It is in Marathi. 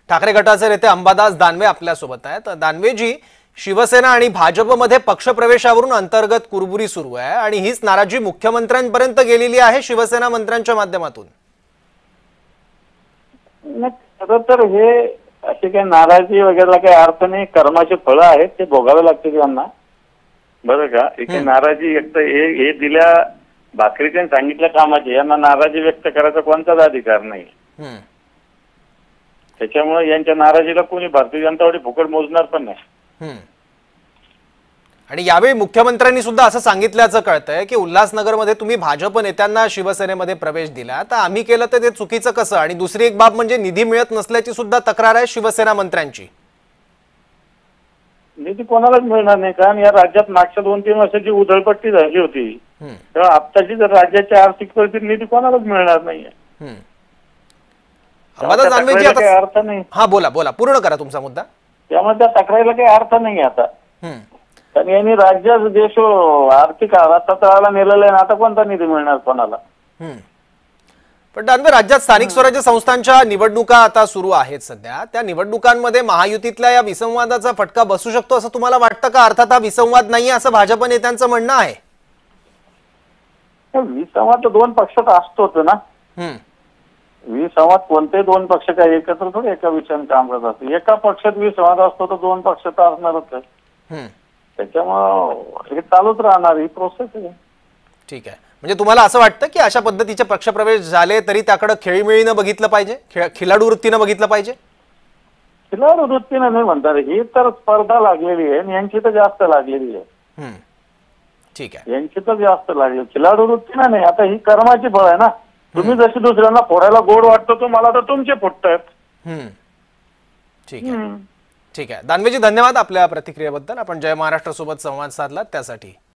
ठाकरे गटाचे नेते अंबादास दानवे आपल्यासोबत आहेत। दानवेजी, शिवसेना आणि भाजपमध्ये पक्षप्रवेशावरून अंतर्गत कुरबुरी सुरू आहे आणि हीच नाराजी मुख्यमंत्र्यांपर्यंत गेलेली आहे शिवसेना मंत्र्यांच्या माध्यमातून। खरं तर हे अशी काही नाराजी वगैरे काही अर्थ नाही, कर्माचे फळ आहेत ते भोगावे लागते त्यांना, बरं का। इथे नाराजी व्यक्त हे दिल्या भाकरीने सांगितल्या कामाचे, यांना नाराजी व्यक्त करायचा कोणताच अधिकार नाही। त्याच्यामुळे यांच्या नाराजीला कोणी भारतीय जनता पार्टी फुकट मोजणार पण नाही। आणि यावेळी मुख्यमंत्र्यांनी सुद्धा असं सांगितल्याचं कळतंय की उल्हासनगरमध्ये तुम्ही भाजप नेत्यांना शिवसेनेमध्ये प्रवेश दिला, तर आम्ही केलं तर ते चुकीचं कसं। आणि दुसरी एक बाब म्हणजे निधी मिळत नसल्याची सुद्धा तक्रार आहे शिवसेना मंत्र्यांची। निधी कोणालाच मिळणार नाही, कारण या राज्यात मागच्या 2-3 वर्षाची उधळपट्टी झाली होती, तेव्हा आत्ताची जर राज्याची आर्थिक परिस्थिती निधी कोणालाच मिळणार नाहीये। अंबादास दानवेजी, अर्थ नाही। हा, बोला बोला, पूर्ण करा तुमचा मुद्दा। त्यामुळे त्या तक्रारीला काही अर्थ नाही आता, कारण यांनी राज्यात देश आर्थिक तळाला नेलेला आहे, आता कोणता निधी मिळणार कोणाला। पण दानवे, राज्यात स्थानिक स्वराज्य संस्थांच्या निवडणुका आता सुरू आहेत सध्या, त्या निवडणुकांमध्ये महायुतीतल्या या विसंवादाचा फटका बसू शकतो असं तुम्हाला वाटतं का? अर्थात हा विसंवाद नाहीये असं भाजप नेत्यांचं म्हणणं आहे। विसंवाद 2 पक्षात असतोच ना। विसंवाद कोणते 2 पक्ष काय एकत्र थोडे एका विषयाने काम करत असते। एका पक्षात विसंवाद असतो तर 2 पक्षात असणारच आहे, त्याच्यामुळे हे चालूच राहणार, ही प्रोसेस आहे। ठीक आहे, म्हणजे तुम्हाला असं वाटतं की अशा पद्धतीचे पक्षप्रवेश झाले तरी त्याकडे खेळीमेळीनं बघितलं पाहिजे, खिलाडू वृत्तीनं बघितलं पाहिजे? खिलाडू वृत्तीनं नाही म्हणतात, ही तर स्पर्धा लागलेली आहे, यांची तर जास्त लागलेली आहे। ठीक आहे, यांची तर जास्त लागली, खिलाडू वृत्तीनं नाही। आता ही कर्माची फळ आहे ना, तुम्ही जशी दुसऱ्यांना फोडायला गोड वाटतो तुम्हाला, तर तुमचे फुटतायत। ठीक आहे, ठीक आहे दानवेजी, धन्यवाद आपल्या प्रतिक्रियेबद्दल। आपण जय महाराष्ट्र सोबत संवाद साधला त्यासाठी।